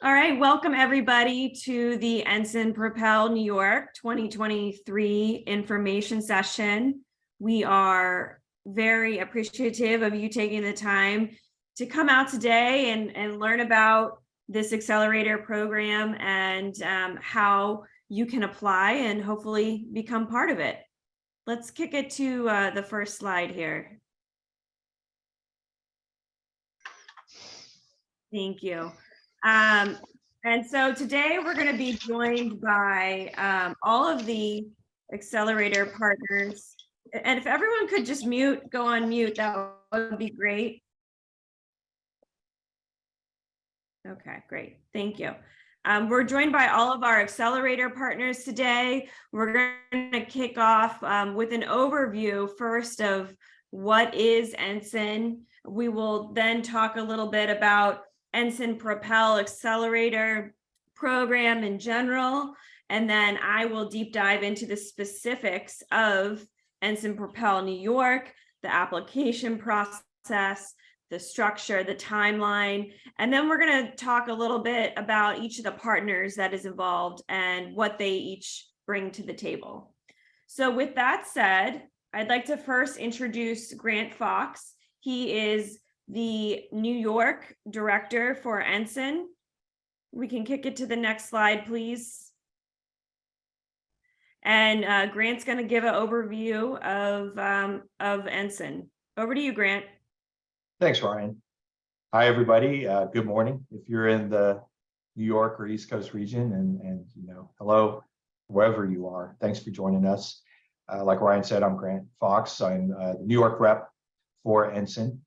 All right, welcome everybody to the NSIN Propel New York 2023 information session. We are very appreciative of you taking the time to come out today and learn about this accelerator program and how you can apply and hopefully become part of it. Let's kick it to the first slide here. Thank you. And so today we're going to be joined by all of the accelerator partners. And if everyone could just go on mute, that would be great. Okay, great. Thank you. We're joined by all of our accelerator partners today. We're going to kick off with an overview first of what is NSIN. We will then talk a little bit about NSIN Propel Accelerator program in general, and then I will deep dive into the specifics of NSIN Propel New York, the application process, the structure, the timeline, and then we're going to talk a little bit about each of the partners that is involved and what they each bring to the table. So with that said, I'd like to first introduce Grant Fox. He is the New York director for NSIN. We can kick it to the next slide, please. And Grant's going to give an overview of NSIN. Over to you, Grant. Thanks, Ryan. Hi, everybody. Good morning. If you're in the New York or East Coast region, and hello, wherever you are. Thanks for joining us. Like Ryan said, I'm Grant Fox. I'm the New York rep for NSIN.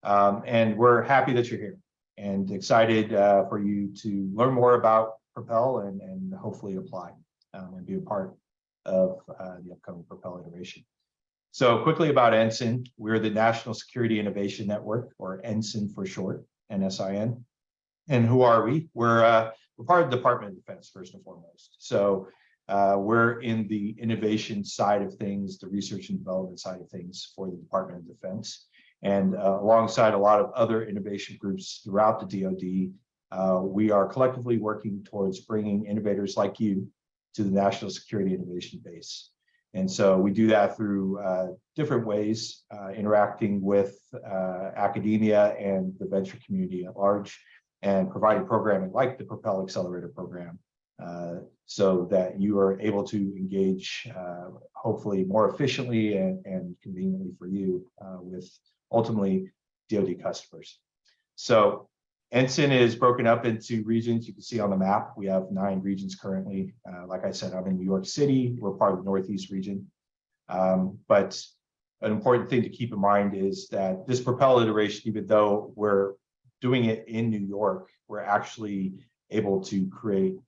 And we're happy that you're here and excited for you to learn more about Propel and hopefully apply and be a part of the upcoming Propel iteration. So quickly about NSIN, we're the National Security Innovation Network, or NSIN for short, NSIN. And who are we? We're part of the Department of Defense, first and foremost. So we're in the innovation side of things, the research and development side of things for the Department of Defense. And alongside a lot of other innovation groups throughout the DoD, we are collectively working towards bringing innovators like you to the National Security Innovation Base. And so we do that through different ways, interacting with academia and the venture community at large, and providing programming like the Propel Accelerator program, so that you are able to engage hopefully more efficiently and conveniently for you with ultimately DoD customers. So NSIN is broken up into regions. You can see on the map, we have 9 regions currently. Like I said, I'm in New York City. We're part of the Northeast region. But an important thing to keep in mind is that this Propel iteration, even though we're doing it in New York, we're actually able to create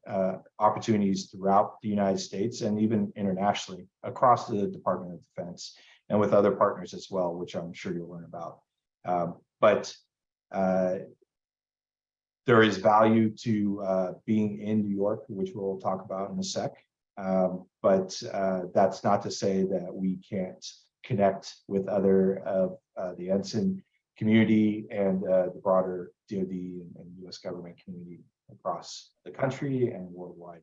opportunities throughout the United States and even internationally across the Department of Defense and with other partners as well, which I'm sure you'll learn about. But there is value to being in New York, which we'll talk about in a sec. But that's not to say that we can't connect with other of the NSIN community and the broader DoD and US government community across the country and worldwide.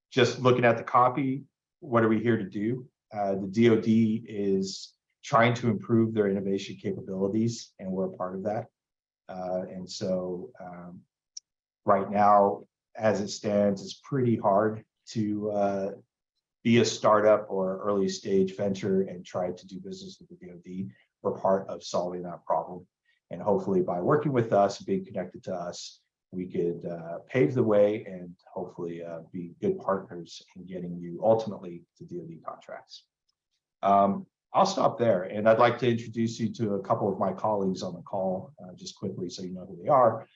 Just looking at the copy, what are we here to do? The DoD is trying to improve their innovation capabilities, and we're a part of that. And so right now, as it stands, it's pretty hard to be a startup or early stage venture and try to do business with the DoD. We're part of solving that problem. And hopefully by working with us, being connected to us, we could pave the way and hopefully be good partners in getting you ultimately to DoD contracts. I'll stop there, and I'd like to introduce you to a couple of my colleagues on the call, just quickly so you know who they are.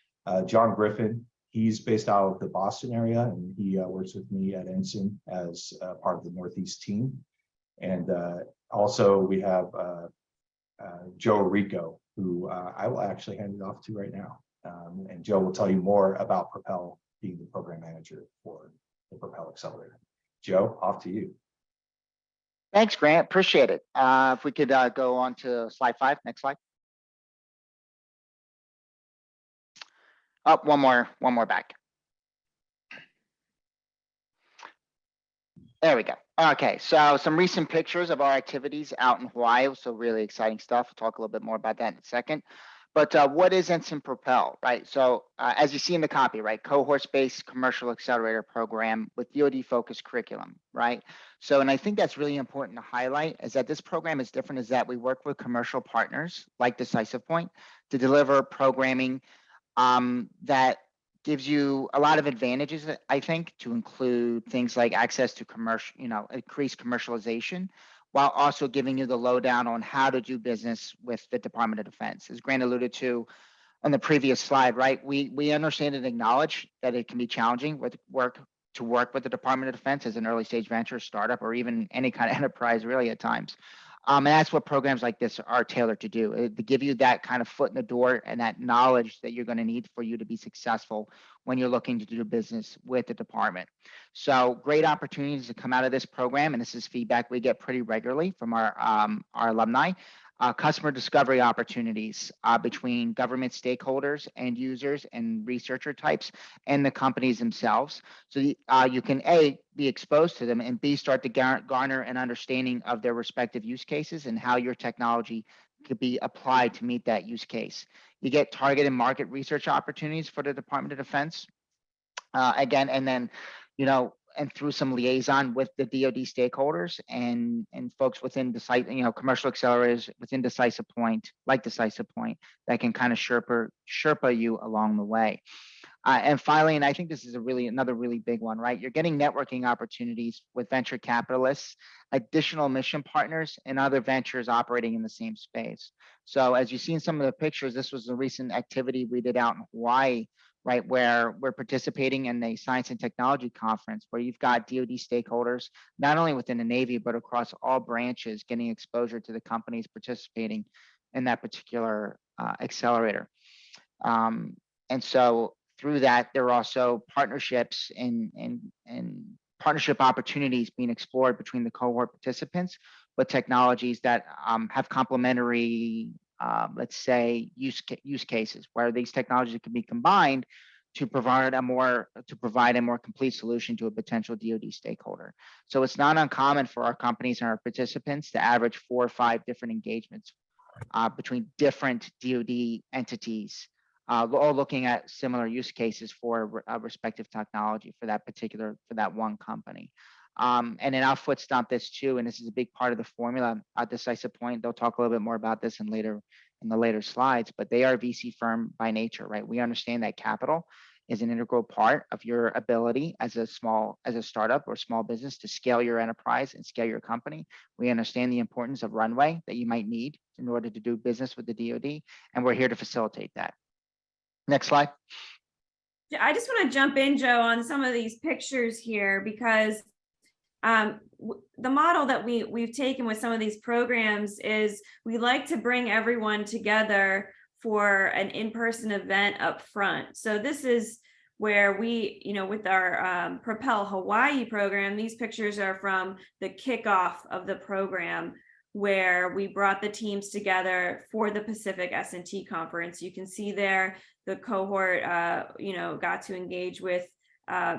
John Griffin, he's based out of the Boston area, and he works with me at NSIN as part of the Northeast team. And also we have Joe Rico, who I will actually hand it off to right now. And Joe will tell you more about Propel, being the program manager for the Propel Accelerator. Joe, off to you. Thanks, Grant. Appreciate it. If we could go on to slide 5, next slide. Up one more back. There we go. Okay, so some recent pictures of our activities out in Hawaii. So really exciting stuff. We'll talk a little bit more about that in a second. But what is NSIN Propel, right? So as you see in the copy, right, cohort-based commercial accelerator program with DoD-focused curriculum, right? So, and I think that's really important to highlight is that this program is different is that we work with commercial partners like Decisive Point to deliver programming that gives you a lot of advantages, I think, to include things like access to commercial, increased commercialization, while also giving you the lowdown on how to do business with the Department of Defense. As Grant alluded to on the previous slide, right? We understand and acknowledge that it can be challenging with work with the Department of Defense as an early stage venture startup or even any kind of enterprise really at times. And that's what programs like this are tailored to do, to give you that kind of foot in the door and that knowledge that you're going to need for you to be successful when you're looking to do business with the department. So great opportunities to come out of this program. And this is feedback we get pretty regularly from our alumni. Customer discovery opportunities between government stakeholders, end users, and researcher types, and the companies themselves. So you can A, be exposed to them, and B, start to garner an understanding of their respective use cases and how your technology could be applied to meet that use case. You get targeted market research opportunities for the Department of Defense. Again, and then, and through some liaison with the DoD stakeholders and folks within commercial accelerators within Decisive Point, like Decisive Point, that can kind of Sherpa you along the way. And finally, and I think this is another really big one, right? You're getting networking opportunities with venture capitalists, additional mission partners, and other ventures operating in the same space. So as you see in some of the pictures, this was a recent activity we did out in Hawaii, right, where we're participating in a science and technology conference where you've got DoD stakeholders, not only within the Navy, but across all branches, getting exposure to the companies participating in that particular accelerator. And so through that, there are also partnerships and partnership opportunities being explored between the cohort participants with technologies that have complementary, let's say, use cases where these technologies can be combined to provide a more complete solution to a potential DoD stakeholder. So it's not uncommon for our companies and our participants to average 4 or 5 different engagements between different DoD entities, all looking at similar use cases for a respective technology for that one company. And then I'll foot stomp this too, and this is a big part of the formula at Decisive Point. They'll talk a little bit more about this in the later slides, but they are a VC firm by nature, right? We understand that capital is an integral part of your ability as a startup or small business to scale your enterprise and scale your company. We understand the importance of runway that you might need in order to do business with the DoD, and we're here to facilitate that. Next slide. I just want to jump in, Joe, on some of these pictures here because the model that we've taken with some of these programs is we like to bring everyone together for an in-person event up front. So this is where we, with our Propel Hawaii program, these pictures are from the kickoff of the program where we brought the teams together for the Pacific S&T conference. You can see there the cohort, got to engage with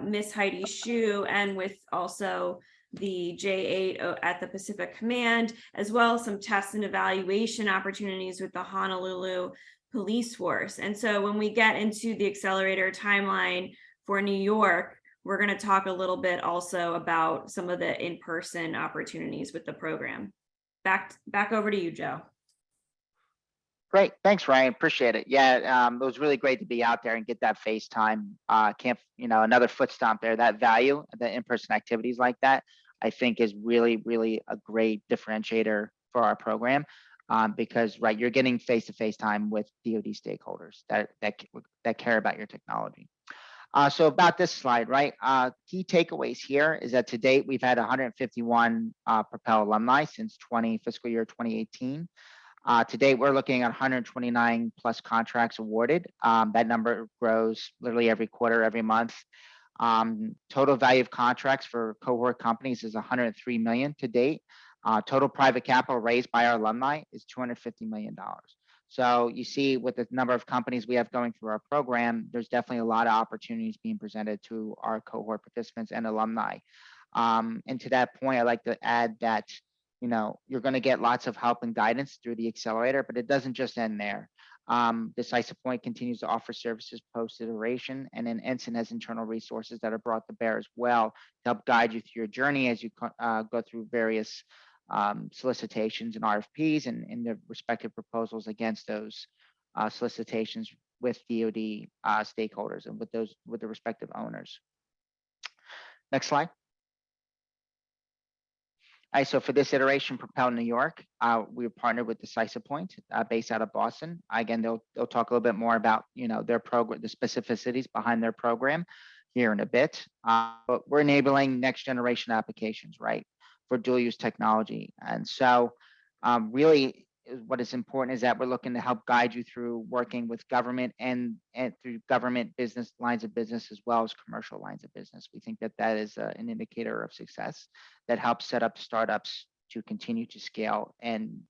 Miss Heidi Shu and with also the J8 at the Pacific Command, as well as some tests and evaluation opportunities with the Honolulu Police Force. And so when we get into the accelerator timeline for New York, we're going to talk a little bit also about some of the in-person opportunities with the program. Back over to you, Joe. Great. Thanks, Ryan. Appreciate it. Yeah, it was really great to be out there and get that face time. Another foot stomp there. That value, the in-person activities like that, I think is really, really a great differentiator for our program because, right, you're getting face-to-face time with DoD stakeholders that care about your technology. So about this slide, right? Key takeaways here is that to date, we've had 151 Propel alumni since fiscal year 2018. To date, we're looking at 129 plus contracts awarded. That number grows literally every quarter, every month. Total value of contracts for cohort companies is 103 million to date. Total private capital raised by our alumni is $250 million. So you see with the number of companies we have going through our program, there's definitely a lot of opportunities being presented to our cohort participants and alumni. And to that point, I'd like to add that, you're going to get lots of help and guidance through the accelerator, but it doesn't just end there. Decisive Point continues to offer services post-iteration, and then NSIN has internal resources that are brought to bear as well to help guide you through your journey as you go through various solicitations and RFPs and the respective proposals against those solicitations with DoD stakeholders and with the respective owners. Next slide. All right, so for this iteration, Propel New York, we're partnered with Decisive Point, based out of Boston. Again, they'll talk a little bit more about their program, the specificities behind their program here in a bit. But we're enabling next generation applications, right, for dual use technology. And so, really, what is important is that we're looking to help guide you through working with government and through government business lines of business as well as commercial lines of business. We think that that is an indicator of success that helps set up startups to continue to scale and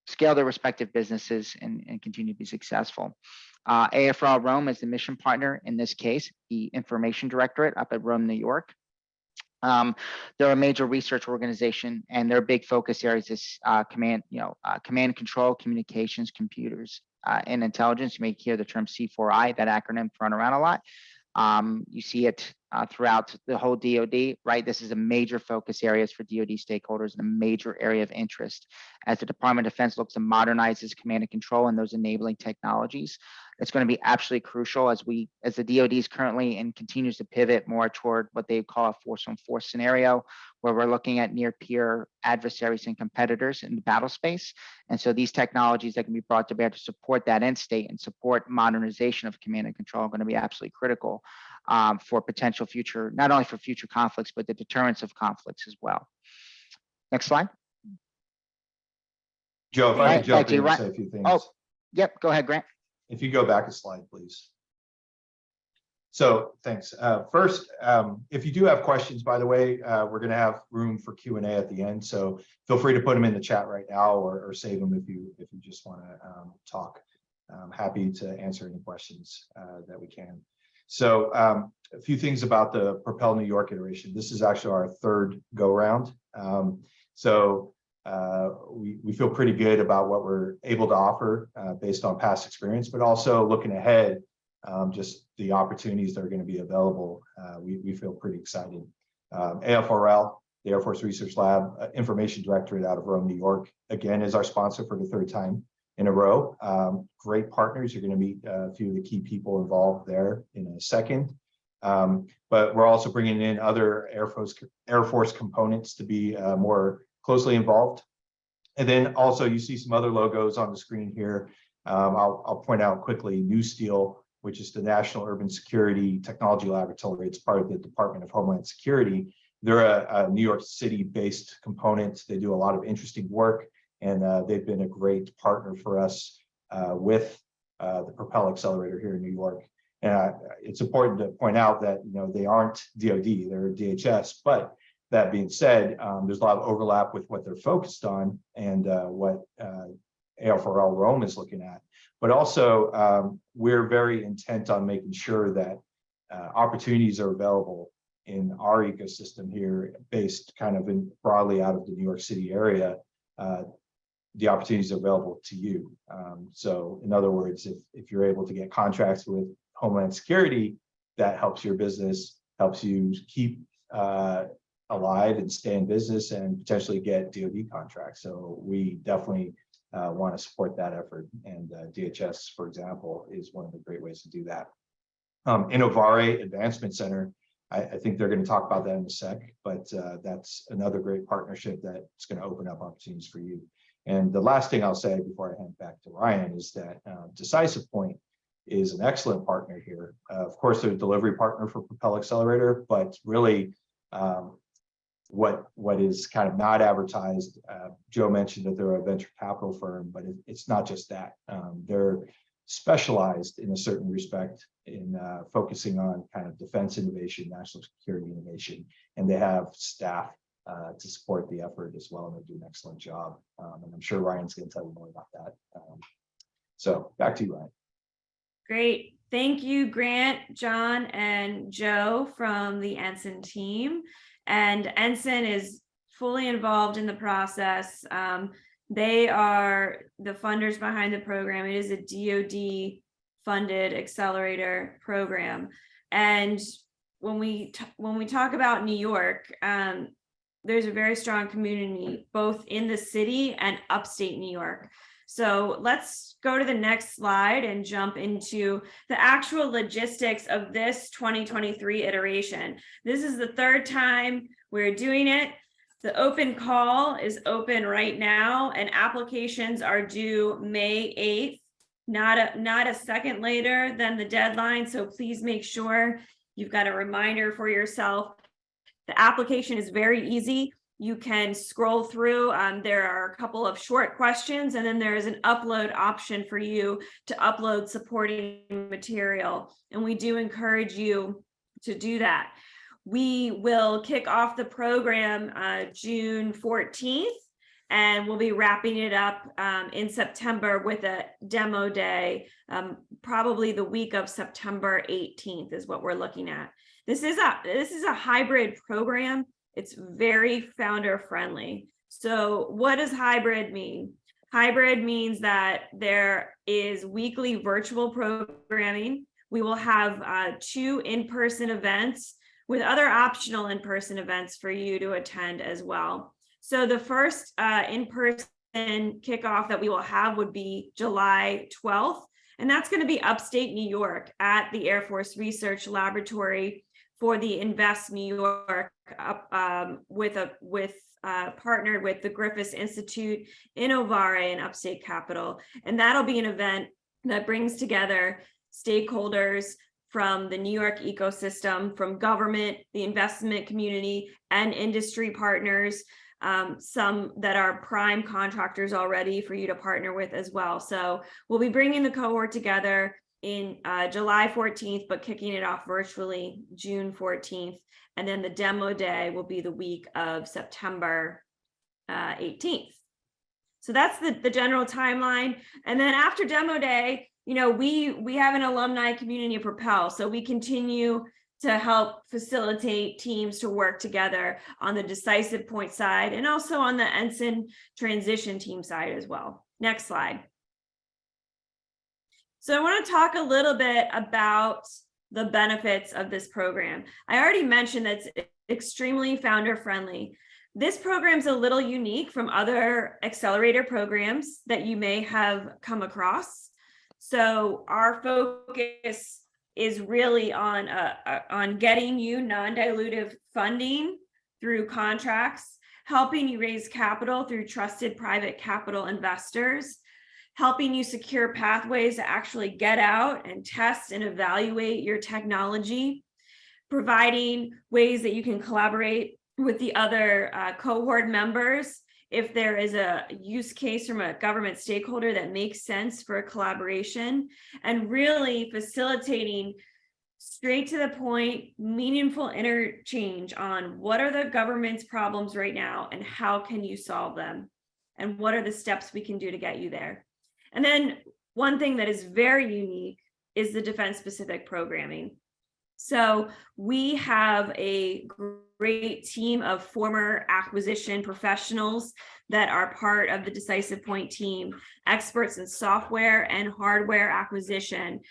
scale their respective businesses and continue to be successful. AFRL Rome is the mission partner in this case, the Information Directorate up at Rome, New York. They're a major research organization, and their big focus areas is command and control, communications, computers, and intelligence. You may hear the term C4I, that acronym thrown around a lot. You see it throughout the whole DoD, right? This is a major focus areas for DoD stakeholders and a major area of interest as the Department of Defense looks to modernize its command and control and those enabling technologies. It's going to be absolutely crucial as the DoD is currently and continues to pivot more toward what they call a force on force scenario, where we're looking at near peer adversaries and competitors in the battle space. And so these technologies that can be brought to bear to support that end state and support modernization of command and control are going to be absolutely critical for potential future, not only for future conflicts, but the deterrence of conflicts as well. Next slide. Joe, if I could jump in and say a few things. Oh, yep, go ahead, Grant. If you go back a slide, please. So thanks. First, if you do have questions, by the way, we're going to have room for Q&A at the end. So feel free to put them in the chat right now or save them if you just want to talk. I'm happy to answer any questions that we can. So a few things about the Propel New York iteration. This is actually our third go round. We feel pretty good about what we're able to offer based on past experience, but also looking ahead, just the opportunities that are going to be available. We feel pretty excited. AFRL, the Air Force Research Lab, Information Directorate out of Rome, New York, again, is our sponsor for the third time in a row. Great partners. You're going to meet a few of the key people involved there in a second. But we're also bringing in other Air Force components to be more closely involved. And then also you see some other logos on the screen here. I'll point out quickly New Steel, which is the National Urban Security Technology Laboratory. It's part of the Department of Homeland Security. They're a New York City-based component. They do a lot of interesting work, and they've been a great partner for us with the Propel Accelerator here in New York. And it's important to point out that they aren't DoD, they're DHS. But that being said, there's a lot of overlap with what they're focused on and what AFRL Rome is looking at. But also, we're very intent on making sure that opportunities are available in our ecosystem here, based kind of broadly out of the New York City area. The opportunities are available to you. So in other words, if you're able to get contracts with Homeland Security, that helps your business, helps you keep alive and stay in business and potentially get DoD contracts. So we definitely want to support that effort. And DHS, for example, is one of the great ways to do that. Innovare Advancement Center, I think they're going to talk about that in a sec, but that's another great partnership that's going to open up opportunities for you. And the last thing I'll say before I hand back to Ryan is that Decisive Point is an excellent partner here. Of course, they're a delivery partner for Propel Accelerator, but really what is kind of not advertised, Joe mentioned that they're a venture capital firm, but it's not just that. They're specialized in a certain respect in focusing on kind of defense innovation, national security innovation, and they have staff to support the effort as well, and they do an excellent job. And I'm sure Ryan's going to tell you more about that. So back to you, Ryan. Great. Thank you, Grant, John, and Joe from the NSIN team. And NSIN is fully involved in the process. They are the funders behind the program. It is a DoD funded accelerator program. And when we talk about New York, there's a very strong community both in the city and upstate New York. So let's go to the next slide and jump into the actual logistics of this 2023 iteration. This is the third time we're doing it. The open call is open right now, and applications are due May 8th, not a second later than the deadline. So please make sure you've got a reminder for yourself. The application is very easy. You can scroll through. There are a couple of short questions, and then there is an upload option for you to upload supporting material. And we do encourage you to do that. We will kick off the program June 14th, and we'll be wrapping it up in September with a demo day, probably the week of September 18th is what we're looking at. This is a hybrid program. It's very founder friendly. So what does hybrid mean? Hybrid means that there is weekly virtual programming. We will have 2 in-person events with other optional in-person events for you to attend as well. So the first in-person kickoff that we will have would be July 12th, and that's going to be upstate New York at the Air Force Research Laboratory for the Invest New York, partnered with the Griffith Institute in Ovare in upstate capital. And that'll be an event that brings together stakeholders from the New York ecosystem, from government, the investment community, and industry partners, some that are prime contractors already for you to partner with as well. So we'll be bringing the cohort together in July 14th, but kicking it off virtually June 14th. And then the demo day will be the week of September 18th. So that's the general timeline. And then after demo day, you know, we have an alumni community of Propel, so we continue to help facilitate teams to work together on the Decisive Point side and also on the NSIN transition team side as well. Next slide. So I want to talk a little bit about the benefits of this program. I already mentioned that it's extremely founder friendly. This program is a little unique from other accelerator programs that you may have come across. So our focus is really on getting you non-dilutive funding through contracts, helping you raise capital through trusted private capital investors, helping you secure pathways to actually get out and test and evaluate your technology, providing ways that you can collaborate with the other cohort members if there is a use case from a government stakeholder that makes sense for a collaboration, and really facilitating straight to the point, meaningful interchange on what are the government's problems right now and how can you solve them, and what are the steps we can do to get you there. And then one thing that is very unique is the defense-specific programming. So we have a great team of former acquisition professionals that are part of the Decisive Point team, experts in software and hardware acquisition.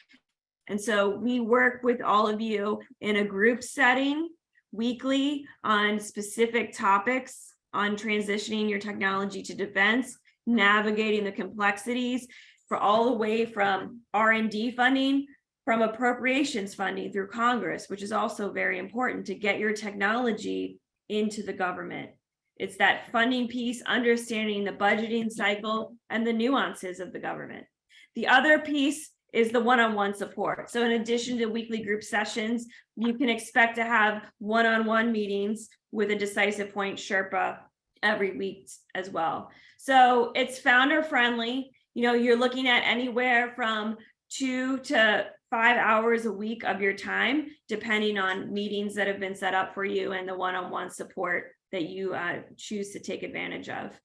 And so we work with all of you in a group setting weekly on specific topics on transitioning your technology to defense, navigating the complexities for all the way from R&D funding, from appropriations funding through Congress, which is also very important to get your technology into the government. It's that funding piece, understanding the budgeting cycle and the nuances of the government. The other piece is the one-on-one support. So in addition to weekly group sessions, you can expect to have one-on-one meetings with a Decisive Point Sherpa every week as well. So it's founder friendly. You know, you're looking at anywhere from 2 to 5 hours a week of your time, depending on meetings that have been set up for you and the one-on-one support that you choose to take advantage of.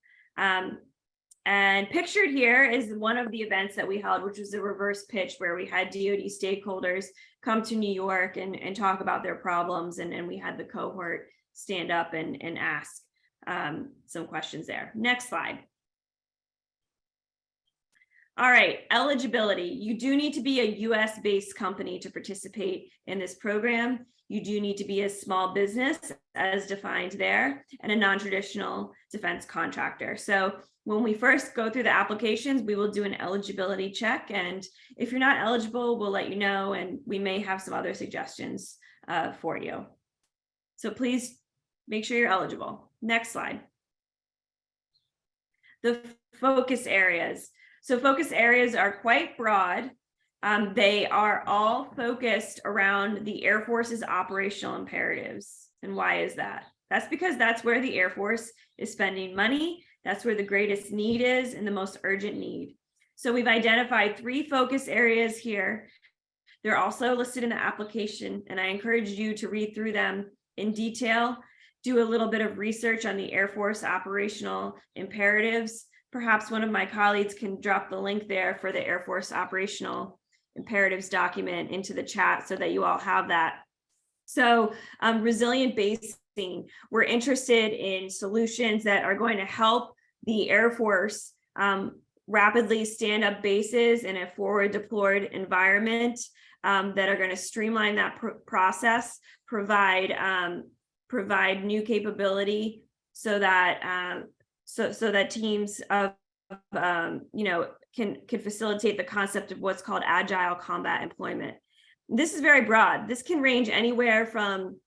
And pictured here is one of the events that we held, which was a reverse pitch where we had DoD stakeholders come to New York and talk about their problems. And we had the cohort stand up and ask some questions there. Next slide. All right, eligibility. You do need to be a US-based company to participate in this program. You do need to be a small business as defined there and a non-traditional defense contractor. So when we first go through the applications, we will do an eligibility check. And if you're not eligible, we'll let you know, and we may have some other suggestions for you. So please make sure you're eligible. Next slide. The focus areas. So focus areas are quite broad. They are all focused around the Air Force's operational imperatives. And why is that? That's because that's where the Air Force is spending money. That's where the greatest need is and the most urgent need. So we've identified 3 focus areas here. They're also listed in the application, and I encourage you to read through them in detail, do a little bit of research on the Air Force operational imperatives. Perhaps one of my colleagues can drop the link there for the Air Force operational imperatives document into the chat so that you all have that. So resilient basing, we're interested in solutions that are going to help the Air Force rapidly stand up bases in a forward deployed environment that are going to streamline that process, provide new capability so that so that teams of can facilitate the concept of what's called agile combat employment. This is very broad. This can range anywhere from,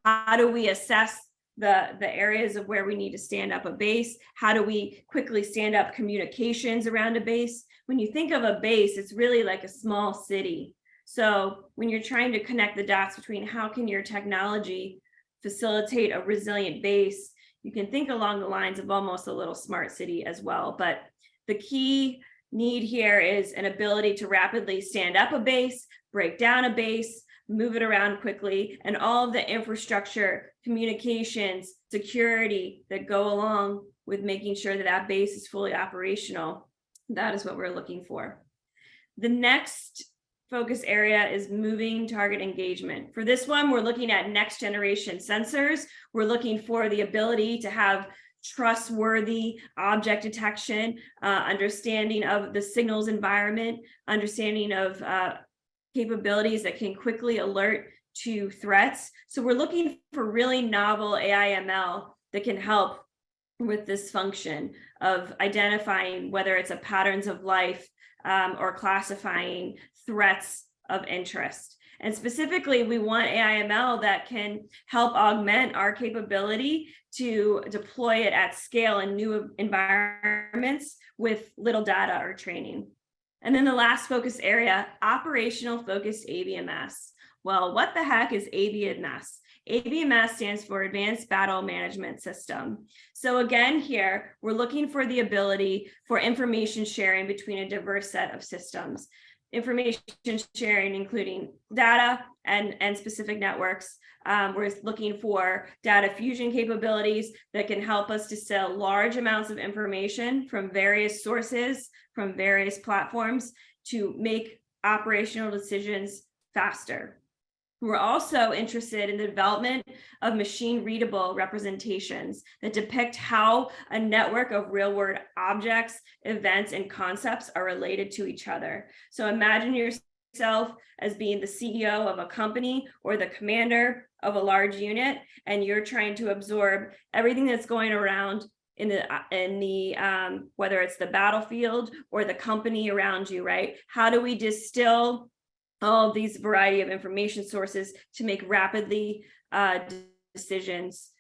how do we assess the areas of where we need to stand up a base? How do we quickly stand up communications around a base? When you think of a base, it's really like a small city. So when you're trying to connect the dots between how can your technology facilitate a resilient base, you can think along the lines of almost a little smart city as well. But the key need here is an ability to rapidly stand up a base, break down a base, move it around quickly, and all of the infrastructure, communications, security that go along with making sure that that base is fully operational. That is what we're looking for. The next focus area is moving target engagement. For this one, we're looking at next generation sensors. We're looking for the ability to have trustworthy object detection, understanding of the signals environment, understanding of capabilities that can quickly alert to threats. So we're looking for really novel AI/ML that can help with this function of identifying whether it's a patterns of life or classifying threats of interest. And specifically, we want AI/ML that can help augment our capability to deploy it at scale in new environments with little data or training. And then the last focus area, operational focused ABMS. Well, what the heck is ABMS? ABMS stands for Advanced Battle Management System. So again, here, we're looking for the ability for information sharing between a diverse set of systems. Information sharing, including data and specific networks. We're looking for data fusion capabilities that can help us distill large amounts of information from various sources, from various platforms to make operational decisions faster. We're also interested in the development of machine readable representations that depict how a network of real world objects, events, and concepts are related to each other. So imagine yourself as being the CEO of a company or the commander of a large unit, and you're trying to absorb everything that's going around in the whether it's the battlefield or the company around you, right? How do we distill all of these variety of information sources to make rapidly decisions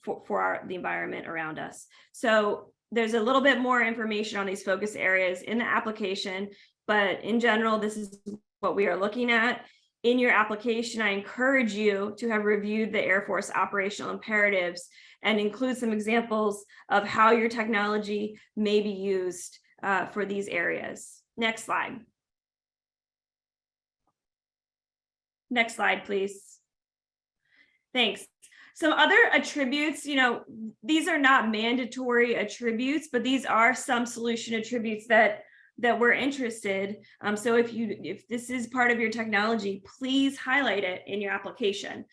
for the environment around us? So there's a little bit more information on these focus areas in the application, but in general, this is what we are looking at. In your application, I encourage you to have reviewed the Air Force operational imperatives and include some examples of how your technology may be used for these areas. Next slide. Next slide, please. Thanks. Some other attributes, these are not mandatory attributes, but these are some solution attributes that we're interested. So if this is part of your technology, please highlight it in your application.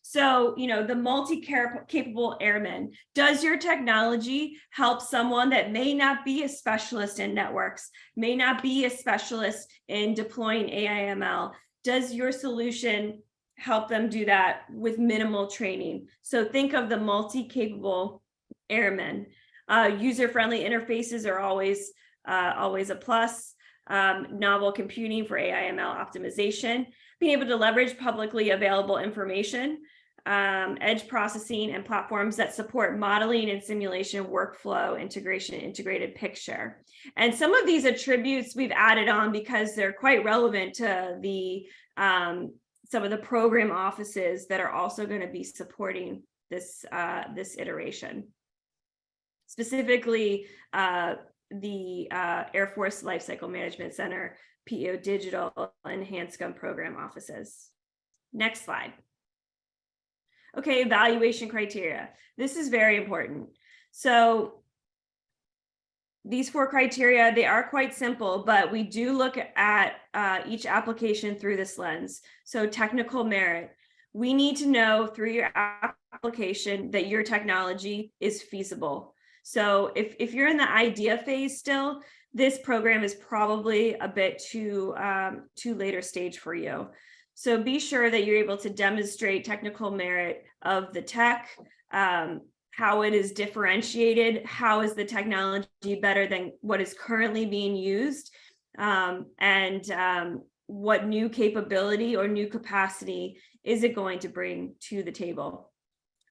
So, the multi-capable airman. Does your technology help someone that may not be a specialist in networks, may not be a specialist in deploying AI/ML? Does your solution help them do that with minimal training? So think of the multi-capable airmen. User-friendly interfaces are always a plus. Novel computing for AI/ML optimization, being able to leverage publicly available information, edge processing, and platforms that support modeling and simulation workflow integration, integrated picture. And some of these attributes we've added on because they're quite relevant to the some of the program offices that are also going to be supporting this iteration. Specifically, the Air Force Lifecycle Management Center, PEO Digital, and Hanscom program offices. Next slide. Okay, evaluation criteria. This is very important. So these 4 criteria, they are quite simple, but we do look at each application through this lens. So technical merit. We need to know through your application that your technology is feasible. So if you're in the idea phase still, this program is probably a bit too later stage for you. So be sure that you're able to demonstrate technical merit of the tech, how it is differentiated, how is the technology better than what is currently being used, and what new capability or new capacity is it going to bring to the table.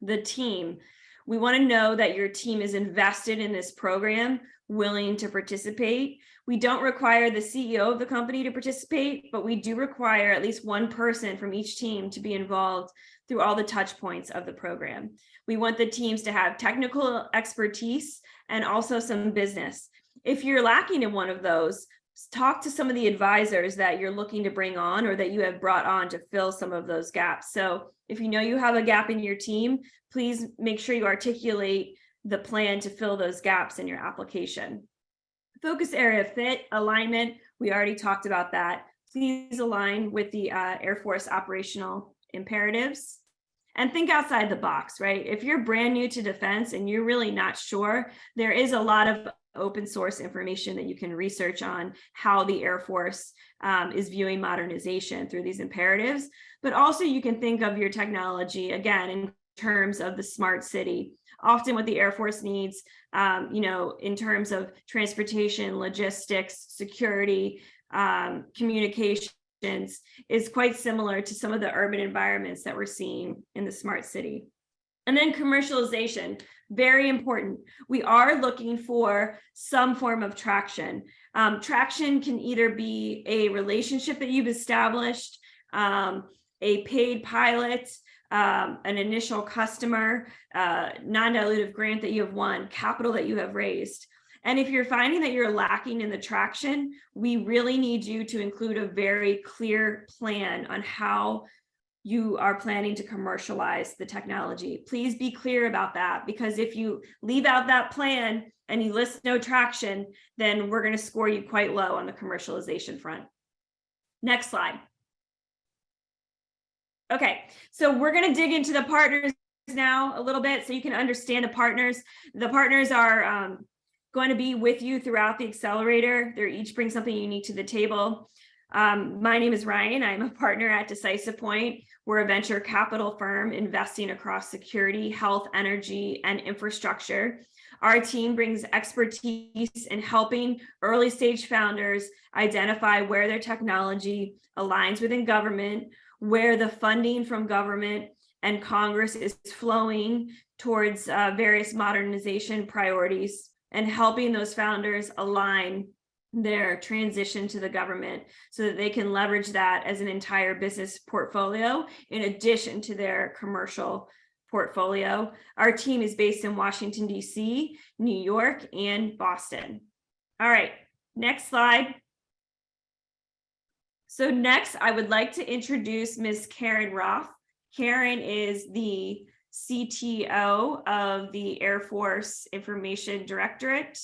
The team. We want to know that your team is invested in this program, willing to participate. We don't require the CEO of the company to participate, but we do require at least one person from each team to be involved through all the touch points of the program. We want the teams to have technical expertise and also some business. If you're lacking in one of those, talk to some of the advisors that you're looking to bring on or that you have brought on to fill some of those gaps. So if you know you have a gap in your team, please make sure you articulate the plan to fill those gaps in your application. Focus area fit, alignment, we already talked about that. Please align with the Air Force operational imperatives. And think outside the box, right? If you're brand new to defense and you're really not sure, there is a lot of open source information that you can research on how the Air Force is viewing modernization through these imperatives. But also you can think of your technology, again, in terms of the smart city. Often what the Air Force needs, in terms of transportation, logistics, security, communications, is quite similar to some of the urban environments that we're seeing in the smart city. And then commercialization, very important. We are looking for some form of traction. Traction can either be a relationship that you've established, a paid pilot, an initial customer, non-dilutive grant that you have won, capital that you have raised. And if you're finding that you're lacking in the traction, we really need you to include a very clear plan on how you are planning to commercialize the technology. Please be clear about that, because if you leave out that plan and you list no traction, then we're going to score you quite low on the commercialization front. Next slide. Okay, so we're going to dig into the partners now a little bit so you can understand the partners. The partners are going to be with you throughout the accelerator. They each bring something unique to the table. My name is Ryan. I'm a partner at Decisive Point. We're a venture capital firm investing across security, health, energy, and infrastructure. Our team brings expertise in helping early stage founders identify where their technology aligns within government, where the funding from government and Congress is flowing towards various modernization priorities, and helping those founders align their transition to the government so that they can leverage that as an entire business portfolio in addition to their commercial portfolio. Our team is based in Washington, D.C., New York, and Boston. All right, next slide. So next, I would like to introduce Ms. Karen Roth. Karen is the CTO of the Air Force Information Directorate.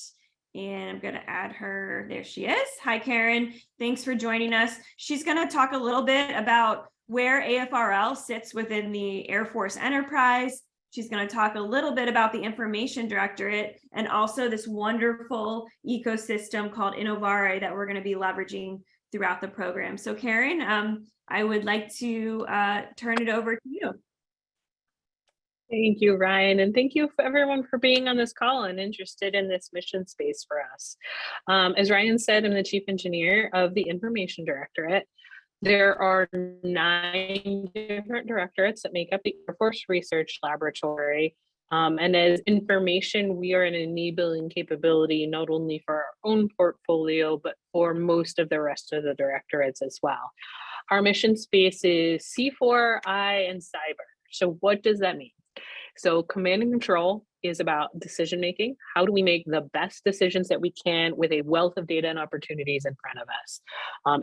And I'm going to add her. There she is. Hi, Karen. Thanks for joining us. She's going to talk a little bit about where AFRL sits within the Air Force enterprise. She's going to talk a little bit about the Information Directorate and also this wonderful ecosystem called Innovare that we're going to be leveraging throughout the program. So Karen, I would like to turn it over to you. Thank you, Ryan, and thank you for everyone for being on this call and interested in this mission space for us. As Ryan said, I'm the Chief Engineer of the Information Directorate. There are 9 different directorates that make up the Air Force Research Laboratory. And as information, we are an enabling capability, not only for our own portfolio, but for most of the rest of the directorates as well. Our mission space is C4I and cyber. So what does that mean? So command and control is about decision making. How do we make the best decisions that we can with a wealth of data and opportunities in front of us?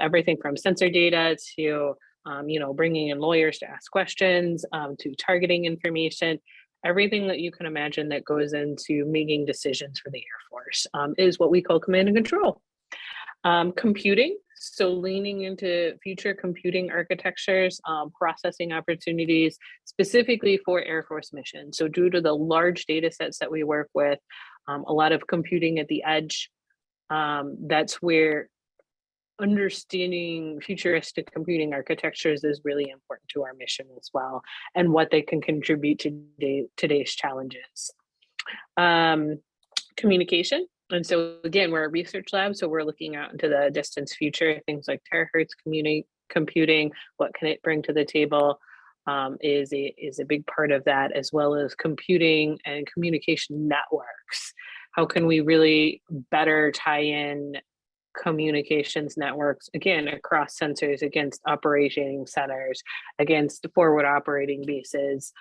Everything from sensor data to bringing in lawyers to ask questions, to targeting information. Everything that you can imagine that goes into making decisions for the Air Force is what we call command and control. Computing, so leaning into future computing architectures, processing opportunities, specifically for Air Force missions. So due to the large data sets that we work with, a lot of computing at the edge, that's where understanding futuristic computing architectures is really important to our mission as well, and what they can contribute to today's challenges. Communication. And so again, we're a research lab, so we're looking out into the distant future, things like terahertz computing, what can it bring to the table is a big part of that, as well as computing and communication networks. How can we really better tie in communications networks, again, across sensors, against operating centers, against forward operating bases,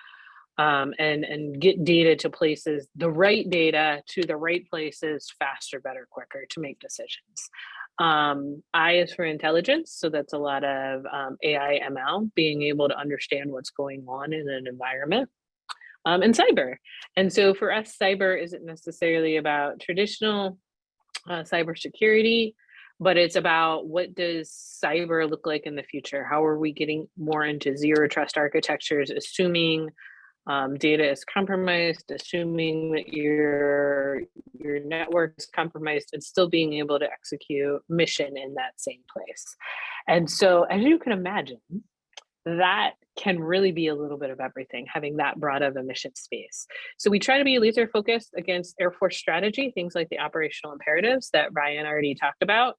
and get data to places, the right data to the right places faster, better, quicker to make decisions. I is for intelligence. So that's a lot of AI, ML, being able to understand what's going on in an environment. And cyber. And so for us, cyber isn't necessarily about traditional cybersecurity, but it's about what does cyber look like in the future? How are we getting more into zero trust architectures, assuming data is compromised, assuming that your network is compromised, and still being able to execute mission in that same place. And so, as you can imagine, that can really be a little bit of everything, having that broad of a mission space. So we try to be laser focused against Air Force strategy, things like the operational imperatives that Ryan already talked about,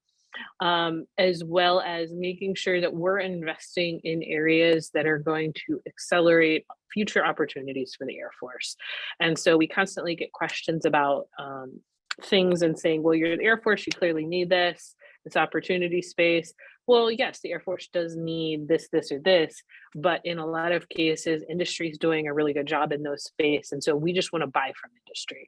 as well as making sure that we're investing in areas that are going to accelerate future opportunities for the Air Force. And so we constantly get questions about things and saying, well, you're the Air Force, you clearly need this opportunity space. Well, yes, the Air Force does need this, or this, but in a lot of cases, industry is doing a really good job in those space. And so we just want to buy from industry.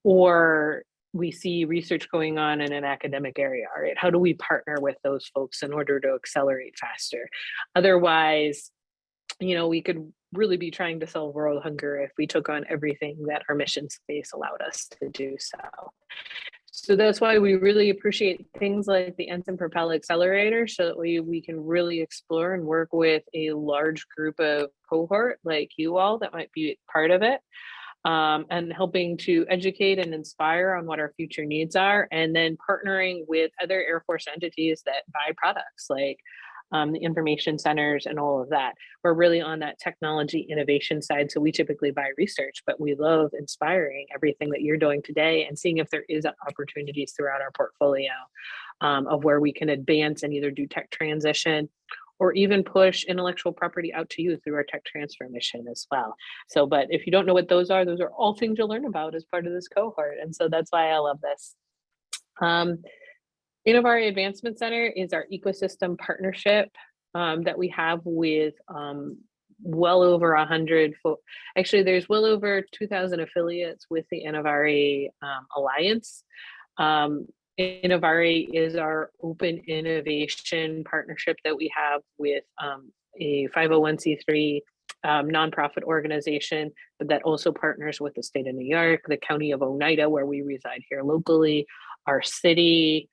Or we see research going on in an academic area, right? How do we partner with those folks in order to accelerate faster? Otherwise, we could really be trying to solve world hunger if we took on everything that our mission space allowed us to do so. So that's why we really appreciate things like the NSIN Propel Accelerator, so that we can really explore and work with a large group of cohort like you all that might be part of it, and helping to educate and inspire on what our future needs are, and then partnering with other Air Force entities that buy products like the information centers and all of that. We're really on that technology innovation side. So we typically buy research, but we love inspiring everything that you're doing today and seeing if there is opportunities throughout our portfolio of where we can advance and either do tech transition or even push intellectual property out to you through our tech transfer mission as well. So, but if you don't know what those are all things you'll learn about as part of this cohort. And so that's why I love this. Innovare Advancement Center is our ecosystem partnership that we have with well over 100 actually there's well over 2,000 affiliates with the Innovare Alliance. Innovare is our open innovation partnership that we have with a 501c3 nonprofit organization, but that also partners with the state of New York, the county of Oneida, where we reside here locally, our city,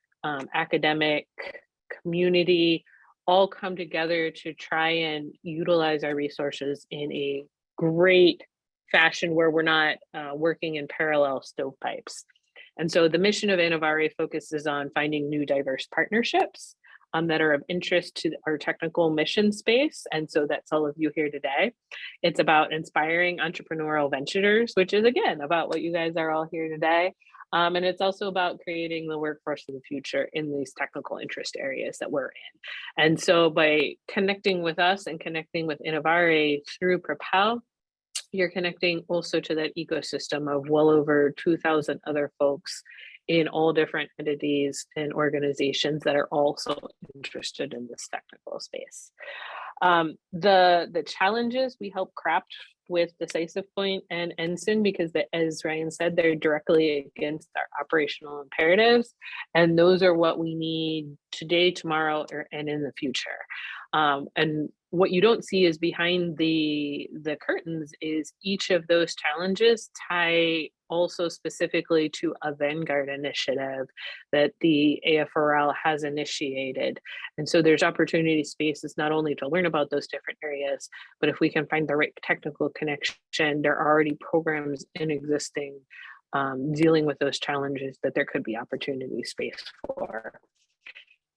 academic community, all come together to try and utilize our resources in a great fashion where we're not working in parallel stovepipes. And so the mission of Innovare focuses on finding new diverse partnerships that are of interest to our technical mission space. And so that's all of you here today. It's about inspiring entrepreneurial ventures, which is again about what you guys are all here today. And it's also about creating the workforce of the future in these technical interest areas that we're in. And so by connecting with us and connecting with Innovare through Propel, you're connecting also to that ecosystem of well over 2,000 other folks in all different entities and organizations that are also interested in this technical space. The challenges we help craft with Decisive Point and NSIN, because as Ryan said, they're directly against our operational imperatives. And those are what we need today, tomorrow, and in the future. And what you don't see is behind the curtains is each of those challenges tie also specifically to a Vanguard initiative that the AFRL has initiated. And so there's opportunity spaces not only to learn about those different areas, but if we can find the right technical connection, there are already programs in existing dealing with those challenges that there could be opportunity space for.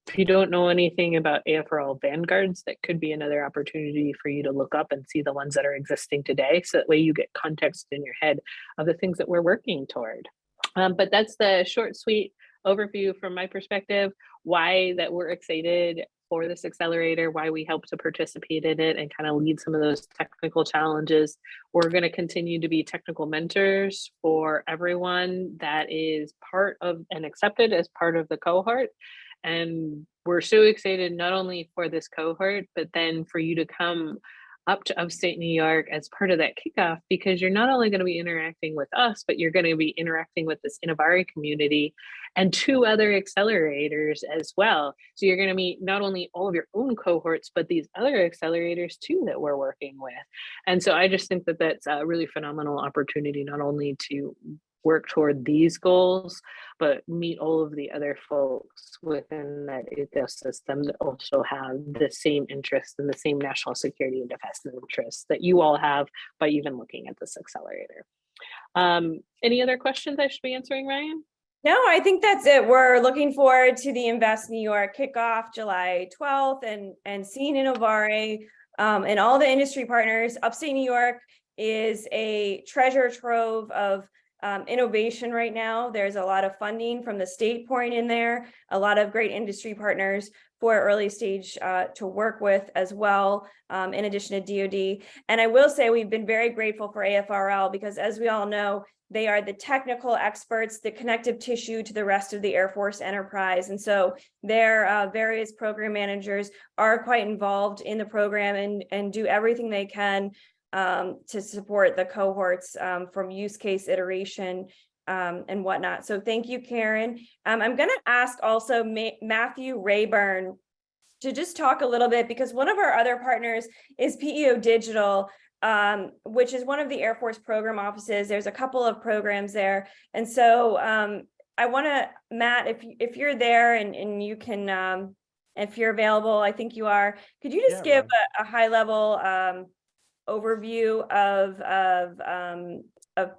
If you don't know anything about AFRL Vanguards, that could be another opportunity for you to look up and see the ones that are existing today. So that way you get context in your head of the things that we're working toward. But that's the short, sweet overview from my perspective, why that we're excited for this accelerator, why we help to participate in it and kind of lead some of those technical challenges. We're going to continue to be technical mentors for everyone that is part of and accepted as part of the cohort. And we're so excited not only for this cohort, but then for you to come up to upstate New York as part of that kickoff, because you're not only going to be interacting with us, but you're going to be interacting with this Innovare community and 2 other accelerators as well. So you're going to meet not only all of your own cohorts, but these other accelerators too that we're working with. And so I just think that that's a really phenomenal opportunity, not only to work toward these goals, but meet all of the other folks within that ecosystem that also have the same interests and the same national security and defense interests that you all have by even looking at this accelerator. Any other questions I should be answering, Ryan? No, I think that's it. We're looking forward to the Invest New York kickoff July 12th and seeing Innovare and all the industry partners. Upstate New York is a treasure trove of innovation right now. There's a lot of funding from the state pouring in there, a lot of great industry partners for early stage to work with as well, in addition to DoD. And I will say we've been very grateful for AFRL because, as we all know, they are the technical experts, the connective tissue to the rest of the Air Force enterprise. And so their various program managers are quite involved in the program and do everything they can to support the cohorts from use case iteration and whatnot. So thank you, Karen. I'm going to ask also Matthew Rayburn to just talk a little bit, because one of our other partners is PEO Digital, which is one of the Air Force program offices. There's a couple of programs there. And so I want to, Matt, if you're there and you can, if you're available, I think you are, could you just give a high level overview of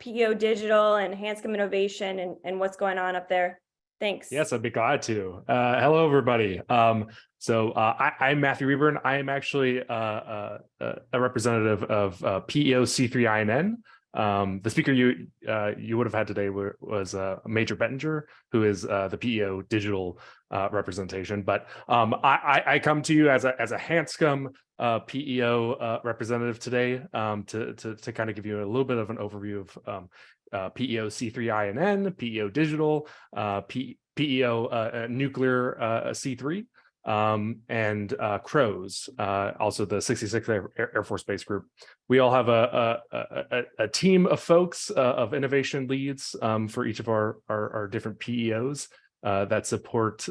PEO Digital and Hanscom Innovation and what's going on up there? Thanks. Yes, I'd be glad to. Hello, everybody. I'm Matthew Rayburn. I am actually a representative of PEO C3INN. The speaker you would have had today was Major Bettinger, who is the PEO Digital representation. But I come to you as a Hanscom PEO representative today to kind of give you a little bit of an overview of PEO C3INN, PEO Digital, PEO Nuclear C3, and CROWS, also the 66th Air Force Base Group. We all have a team of folks, of innovation leads for each of our different PEOs that support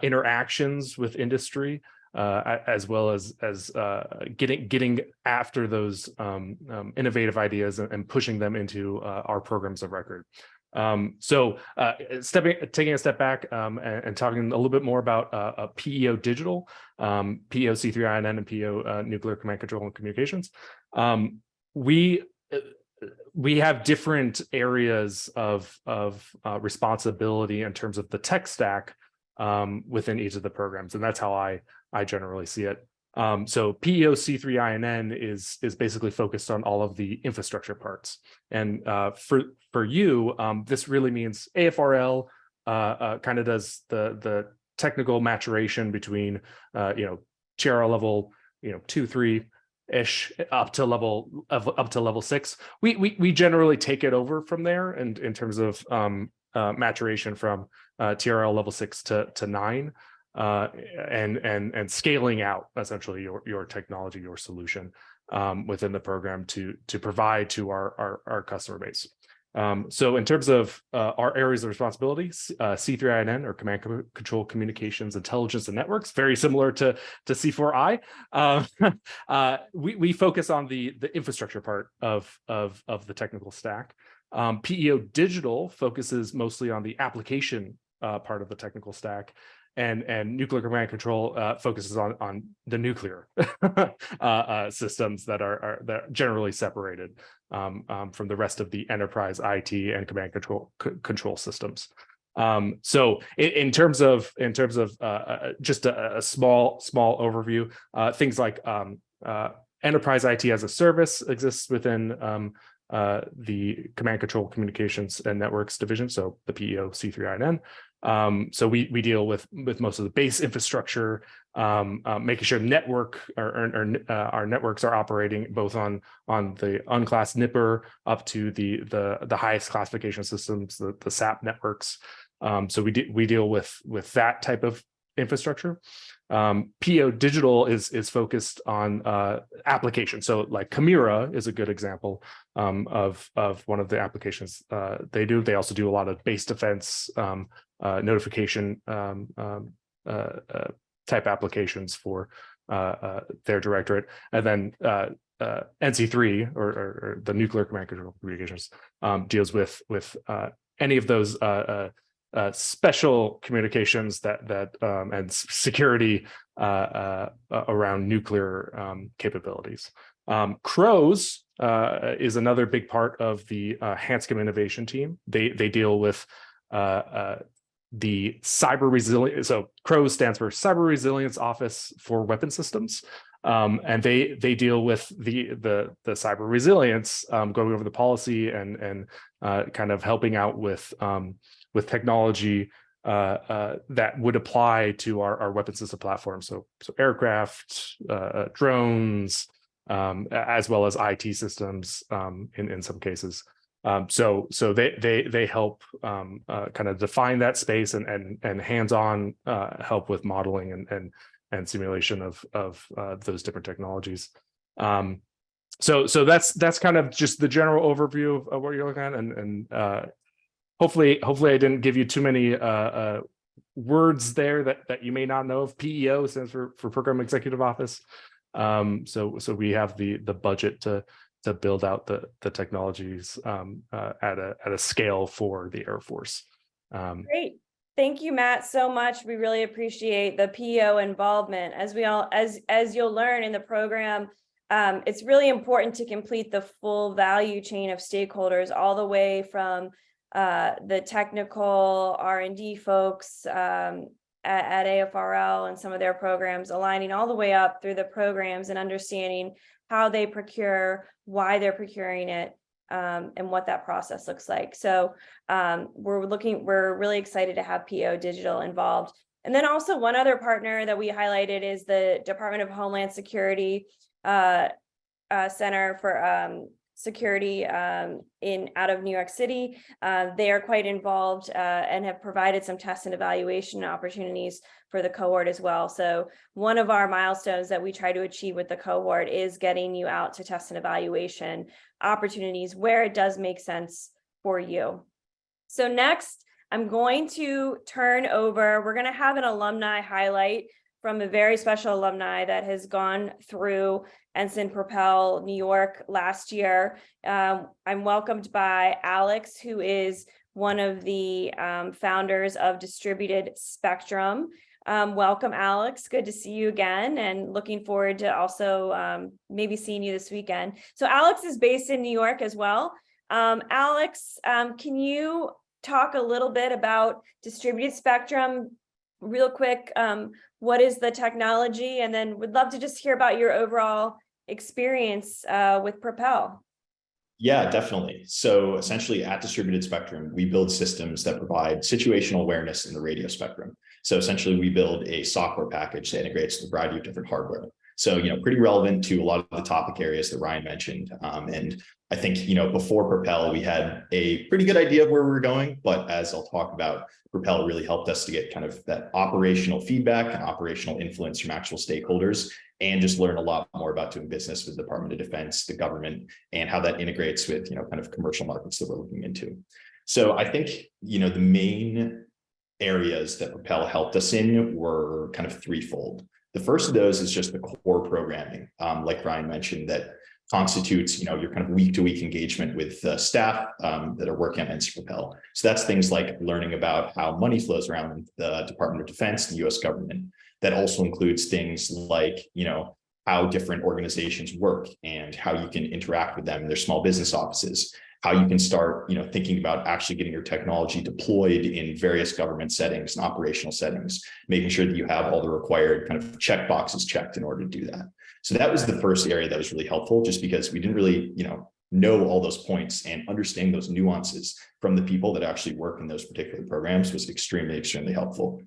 interactions with industry as well as getting after those innovative ideas and pushing them into our programs of record. Taking a step back and talking a little bit more about PEO Digital, PEO C3INN, and PEO Nuclear Command Control and Communications. We have different areas of responsibility in terms of the tech stack within each of the programs, and that's how I generally see it. So PEO C3INN is basically focused on all of the infrastructure parts, and for you, this really means AFRL kind of does the technical maturation between TRL level 2, 3 ish up to level 6. We generally take it over from there, and in terms of maturation from TRL level 6 to 9. And scaling out essentially your technology, your solution within the program to provide to our customer base. So in terms of our areas of responsibility, C3INN, or Command Control Communications Intelligence and Networks, very similar to C4I. We focus on the infrastructure part of the technical stack. PEO Digital focuses mostly on the application part of the technical stack, and Nuclear Command Control focuses on the nuclear systems that are generally separated from the rest of the enterprise IT and command control systems. So in terms of just a small overview, things like enterprise IT as a service exists within the Command Control Communications and Networks division, so the PEO C3INN. So we deal with most of the base infrastructure, making sure our networks are operating both on the unclassed NIPR up to the highest classification systems, the SAP networks. So we deal with that type of infrastructure. PEO Digital is focused on applications. So like Chimera is a good example of one of the applications they do. They also do a lot of base defense notification type applications for their directorate. And then NC3 or the Nuclear Command Control Communications deals with any of those special communications that and security around nuclear capabilities. CROWS is another big part of the Hanscom innovation team. They deal with the cyber resilience. So CROWS stands for Cyber Resilience Office for Weapon Systems. And they deal with the cyber resilience, going over the policy and kind of helping out with technology that would apply to our weapon system platform. So aircraft, drones, as well as IT systems in some cases. So they help kind of define that space and hands-on help with modeling and simulation of those different technologies. So that's kind of just the general overview of what you're looking at, and hopefully I didn't give you too many words there that you may not know of. PEO stands for Program Executive Office. So we have the budget to build out the technologies at a scale for the Air Force. Great. Thank you, Matt, so much. We really appreciate the PEO involvement. As you'll learn in the program, it's really important to complete the full value chain of stakeholders, all the way from the technical R&D folks at AFRL and some of their programs, aligning all the way up through the programs and understanding how they procure, why they're procuring it, and what that process looks like. So we're really excited to have PEO Digital involved. And then also one other partner that we highlighted is the Department of Homeland Security Center for Security out of New York City. They are quite involved and have provided some test and evaluation opportunities for the cohort as well. So one of our milestones that we try to achieve with the cohort is getting you out to test and evaluation opportunities where it does make sense for you. So next, I'm going to turn over, we're going to have an alumni highlight from a very special alumni that has gone through NSIN Propel New York last year. I'm welcomed by Alex, who is one of the founders of Distributed Spectrum. Welcome, Alex. Good to see you again, and looking forward to also maybe seeing you this weekend. So Alex is based in New York as well. Alex, can you talk a little bit about Distributed Spectrum real quick? What is the technology? And then would love to just hear about your overall experience with Propel. Yeah, definitely. So essentially at Distributed Spectrum, we build systems that provide situational awareness in the radio spectrum. So essentially we build a software package that integrates with a variety of different hardware. So, pretty relevant to a lot of the topic areas that Ryan mentioned. And I think, before Propel, we had a pretty good idea of where we were going, but as I'll talk about, Propel really helped us to get kind of that operational feedback and operational influence from actual stakeholders, and just learn a lot more about doing business with the Department of Defense, the government, and how that integrates with, kind of commercial markets that we're looking into. So I think, the main areas that Propel helped us in were kind of threefold. The first of those is just the core programming, like Ryan mentioned, that constitutes, your kind of week-to-week engagement with staff that are working on NSIN Propel. So that's things like learning about how money flows around the Department of Defense and the U.S. government. That also includes things like, how different organizations work and how you can interact with them in their small business offices, how you can start, thinking about actually getting your technology deployed in various government settings and operational settings, making sure that you have all the required kind of check boxes checked in order to do that. So that was the first area that was really helpful, just because we didn't really, know all those points, and understanding those nuances from the people that actually work in those particular programs was extremely, extremely helpful.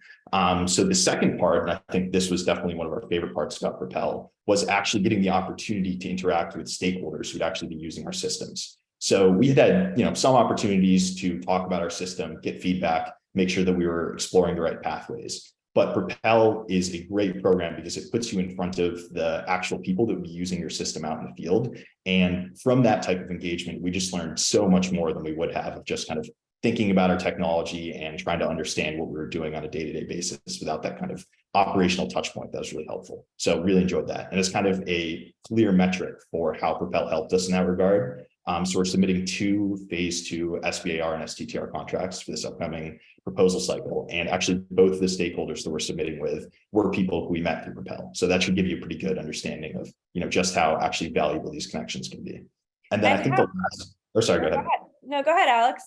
So the second part, and I think this was definitely one of our favorite parts about Propel, was actually getting the opportunity to interact with stakeholders who'd actually be using our systems. So we had, some opportunities to talk about our system, get feedback, make sure that we were exploring the right pathways. But Propel is a great program because it puts you in front of the actual people that will be using your system out in the field. And from that type of engagement, we just learned so much more than we would have of just kind of thinking about our technology and trying to understand what we were doing on a day-to-day basis without that kind of operational touch point. That was really helpful. So really enjoyed that. And it's kind of a clear metric for how Propel helped us in that regard. So we're submitting 2 phase 2 SBIR and STTR contracts for this upcoming proposal cycle. And actually both of the stakeholders that we're submitting with were people who we met through Propel. So that should give you a pretty good understanding of, just how actually valuable these connections can be. And then I think the last, or sorry, go ahead. No, go ahead, Alex.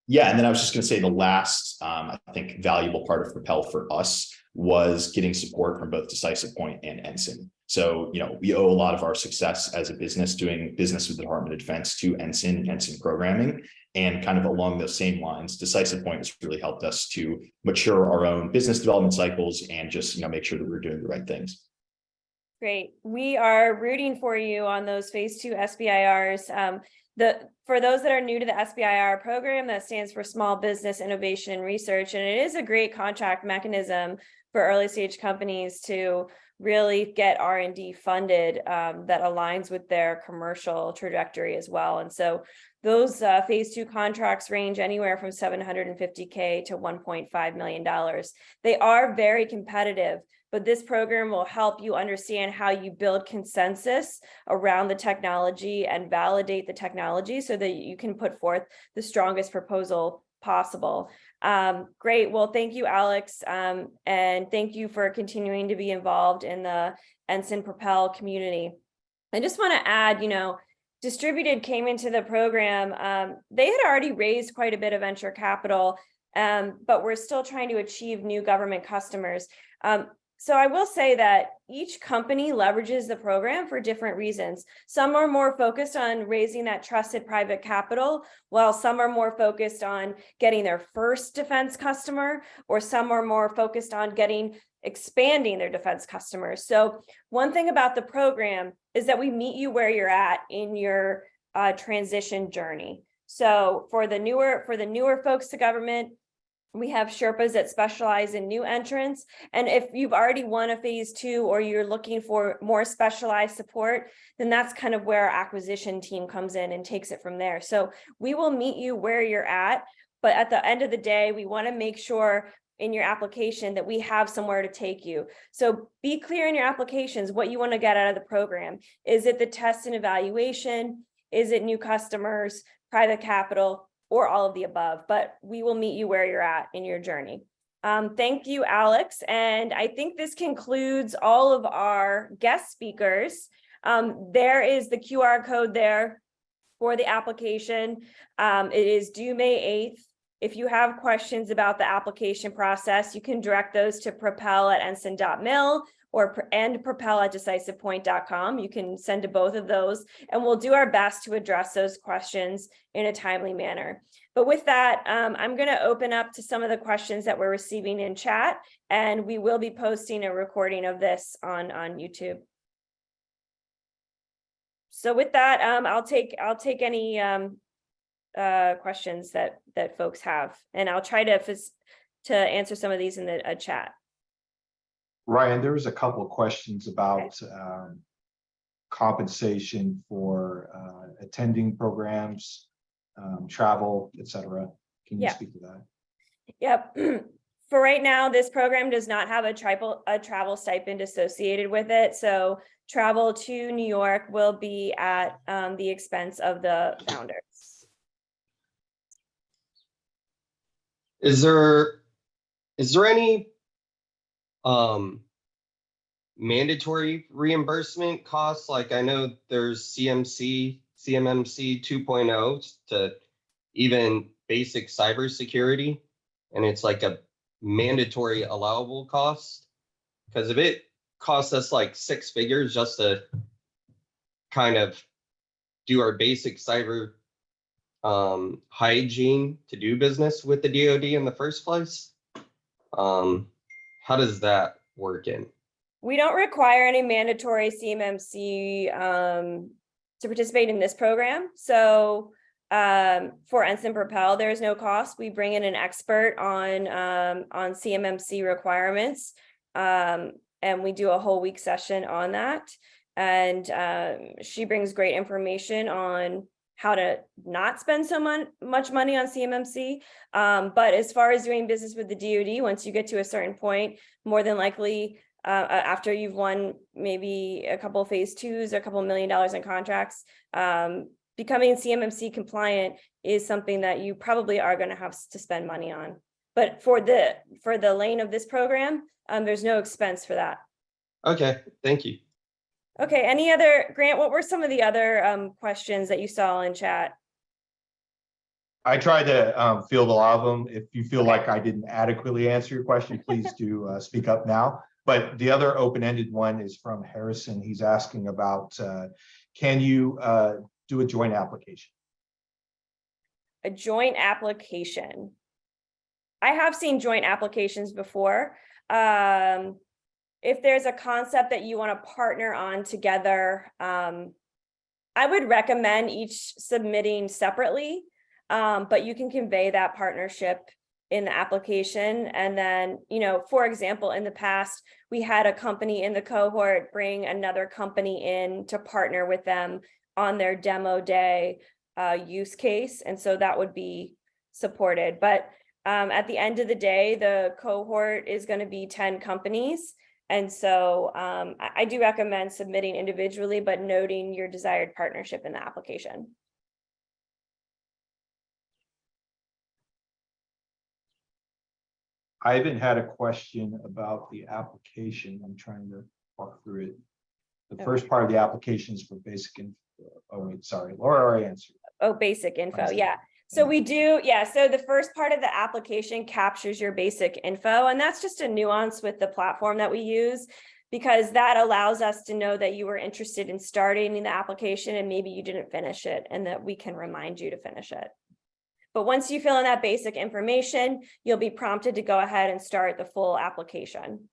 Yeah, and then I was just going to say the last, I think, valuable part of Propel for us was getting support from both Decisive Point and NSIN. So, we owe a lot of our success as a business doing business with the Department of Defense to NSIN programming. And kind of along those same lines, Decisive Point has really helped us to mature our own business development cycles and just, make sure that we're doing the right things. Great. We are rooting for you on those phase 2 SBIRs. For those that are new to the SBIR program, that stands for Small Business Innovation and Research, and it is a great contract mechanism for early stage companies to really get R&D funded that aligns with their commercial trajectory as well. And so those phase 2 contracts range anywhere from $750K to $1.5 million. They are very competitive, but this program will help you understand how you build consensus around the technology and validate the technology so that you can put forth the strongest proposal possible. Great. Well, thank you, Alex. And thank you for continuing to be involved in the NSIN Propel community. I just want to add, Distributed came into the program. They had already raised quite a bit of venture capital, but we're still trying to achieve new government customers. So I will say that each company leverages the program for different reasons. Some are more focused on raising that trusted private capital, while some are more focused on getting their first defense customer, or some are more focused on expanding their defense customers. So one thing about the program is that we meet you where you're at in your transition journey. So for the newer folks to government, we have Sherpas that specialize in new entrants. And if you've already won a phase 2 or you're looking for more specialized support, then that's kind of where our acquisition team comes in and takes it from there. So we will meet you where you're at. But at the end of the day, we want to make sure in your application that we have somewhere to take you. So be clear in your applications what you want to get out of the program. Is it the test and evaluation? Is it new customers, private capital, or all of the above? But we will meet you where you're at in your journey. Thank you, Alex. And I think this concludes all of our guest speakers. There is the QR code there for the application. It is due May 8th. If you have questions about the application process, you can direct those to propel@ensign.mil and propel@decisivepoint.com. You can send to both of those, and we'll do our best to address those questions in a timely manner. But with that, I'm going to open up to some of the questions that we're receiving in chat, and we will be posting a recording of this on YouTube. So with that, I'll take any questions that folks have, and I'll try to answer some of these in the chat. Ryan, there was a couple of questions about compensation for attending programs, travel, etc. Can you speak to that? Yep. For right now, this program does not have a travel stipend associated with it. So travel to New York will be at the expense of the founders. Is there any mandatory reimbursement costs? Like I know there's CMMC 2.0 to even basic cybersecurity, and it's like a mandatory allowable cost. Because if it costs us like 6 figures just to kind of do our basic cyber hygiene to do business with the DoD in the first place, how does that work in? We don't require any mandatory CMMC to participate in this program. So for NSIN Propel, there is no cost. We bring in an expert on CMMC requirements, and we do a whole week session on that. And she brings great information on how to not spend so much money on CMMC. But as far as doing business with the DoD, once you get to a certain point, more than likely, after you've won maybe a couple of phase 2s or a couple $1 million in contracts, becoming CMMC compliant is something that you probably are going to have to spend money on. But for the lane of this program, there's no expense for that. Okay, thank you. Okay, Grant, what were some of the other questions that you saw in chat? I tried to field a lot of them. If you feel like I didn't adequately answer your question, please do speak up now. But the other open-ended one is from Harrison. He's asking about, can you do a joint application? A joint application. I have seen joint applications before. If there's a concept that you want to partner on together, I would recommend each submitting separately, but you can convey that partnership in the application. And then, for example, in the past, we had a company in the cohort bring another company in to partner with them on their demo day use case. And so that would be supported. But at the end of the day, the cohort is going to be 10 companies. And so I do recommend submitting individually, but noting your desired partnership in the application. Ivan had a question about the application. I'm trying to walk through it. The first part of the application is for basic info. Oh, wait, sorry. Laura already answered. Oh, basic info. Yeah. So we do. Yeah. So the first part of the application captures your basic info. And that's just a nuance with the platform that we use, because that allows us to know that you were interested in starting the application and maybe you didn't finish it, and that we can remind you to finish it. But once you fill in that basic information, you'll be prompted to go ahead and start the full application.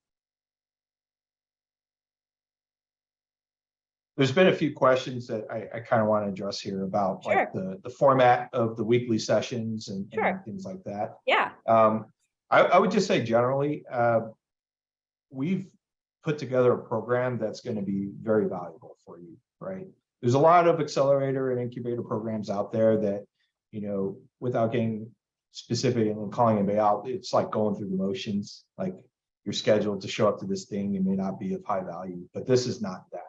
There's been a few questions that I kind of want to address here about Sure. like the format of the weekly sessions and Sure. things like that. Yeah. I would just say generally, we've put together a program that's going to be very valuable for you, right? There's a lot of accelerator and incubator programs out there that, without getting specific and calling anybody out. It's like going through the motions. Like you're scheduled to show up to this thing, it may not be of high value, but this is not that,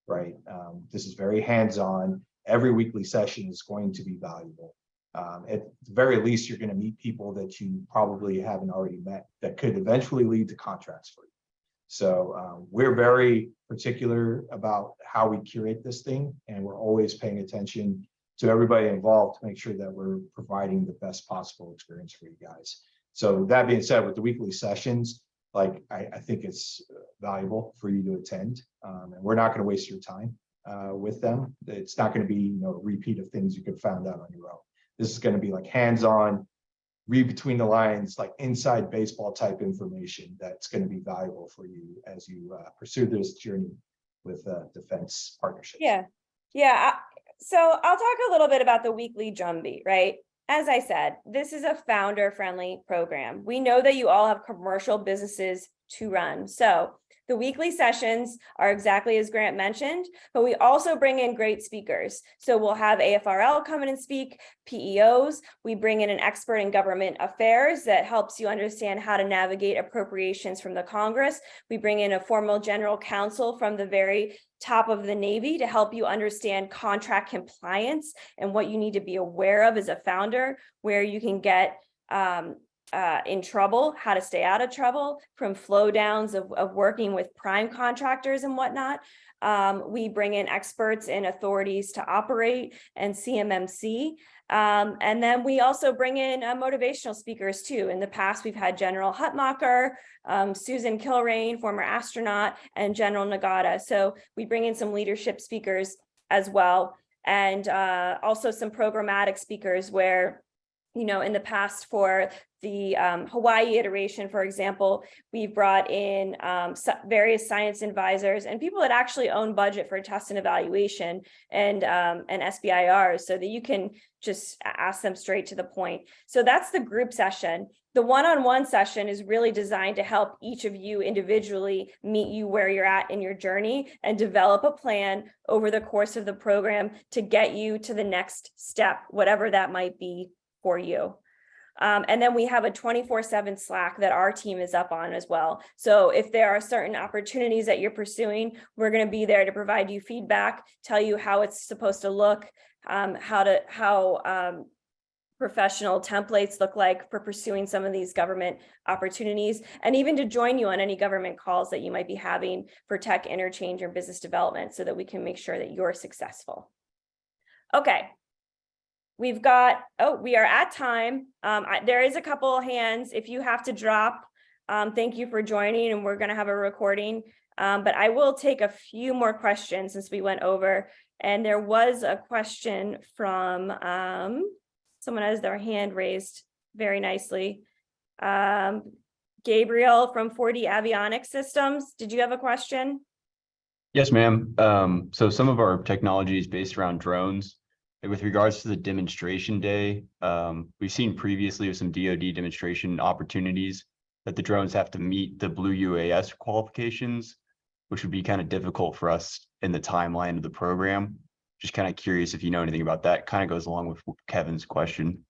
right? This is very hands-on. Every weekly session is going to be valuable. At the very least, you're going to meet people that you probably haven't already met that could eventually lead to contracts for you. So we're very particular about how we curate this thing, and we're always paying attention to everybody involved to make sure that we're providing the best possible experience for you guys. So that being said, with the weekly sessions, like I think it's valuable for you to attend, and we're not going to waste your time with them. It's not going to be a repeat of things you could have found out on your own. This is going to be like hands-on, read between the lines, like inside baseball type information that's going to be valuable for you as you pursue this journey with defense partnerships. Yeah. So I'll talk a little bit about the weekly drumbeat, right? As I said, this is a founder-friendly program. We know that you all have commercial businesses to run. So the weekly sessions are exactly as Grant mentioned, but we also bring in great speakers. So we'll have AFRL come in and speak, PEOs. We bring in an expert in government affairs that helps you understand how to navigate appropriations from the Congress. We bring in a formal general counsel from the very top of the Navy to help you understand contract compliance and what you need to be aware of as a founder, where you can get in trouble, how to stay out of trouble from flow downs of working with prime contractors and whatnot. We bring in experts in authorities to operate and CMMC. And then we also bring in motivational speakers too. In the past, we've had General Hutmacher, Susan Kilrain, former astronaut, and General Nagata. So we bring in some leadership speakers as well. And also some programmatic speakers where, in the past for the Hawaii iteration, for example, we've brought in various science advisors and people that actually own budget for test and evaluation and SBIRs, so that you can just ask them straight to the point. So that's the group session. The one-on-one session is really designed to help each of you individually meet you where you're at in your journey and develop a plan over the course of the program to get you to the next step, whatever that might be for you. And then we have a 24/7 Slack that our team is up on as well. So if there are certain opportunities that you're pursuing, we're going to be there to provide you feedback, tell you how it's supposed to look, how professional templates look like for pursuing some of these government opportunities, and even to join you on any government calls that you might be having for tech interchange or business development so that we can make sure that you're successful. Okay. We are at time. There is a couple hands. If you have to drop, thank you for joining, and we're going to have a recording. But I will take a few more questions since we went over. And there was a question from someone has their hand raised very nicely. Gabriel from 4D Avionics Systems. Did you have a question? Yes, ma'am. So some of our technology is based around drones. With regards to the demonstration day, we've seen previously with some DoD demonstration opportunities that the drones have to meet the Blue UAS qualifications, which would be kind of difficult for us in the timeline of the program. Just kind of curious if you know anything about that. Kind of goes along with Kevin's question.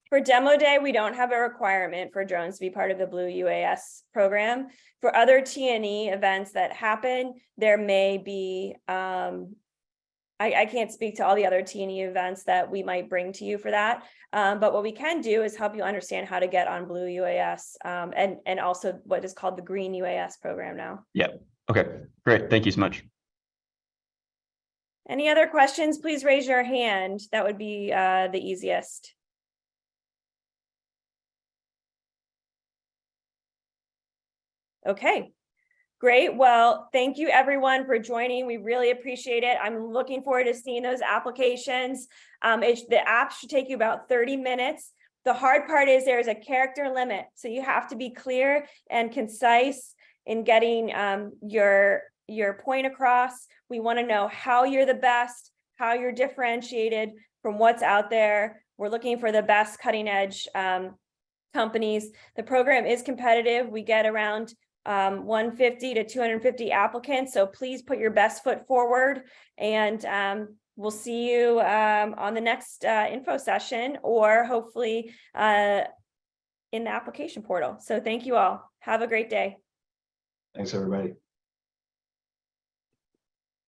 For demo day, we don't have a requirement for drones to be part of the Blue UAS program. For other T&E events that happen, there may be, I can't speak to all the other T&E events that we might bring to you for that. But what we can do is help you understand how to get on Blue UAS and also what is called the Green UAS program now. Yep. Okay, great. Thank you so much. Any other questions? Please raise your hand. That would be the easiest. Okay. Great. Well, thank you everyone for joining. We really appreciate it. I'm looking forward to seeing those applications. The app should take you about 30 minutes. The hard part is there's a character limit. So you have to be clear and concise in getting your point across. We want to know how you're the best, how you're differentiated from what's out there. We're looking for the best cutting edge companies. The program is competitive. We get around 150 to 250 applicants. So please put your best foot forward and we'll see you on the next info session, or hopefully in the application portal. So thank you all. Have a great day. Thanks, everybody.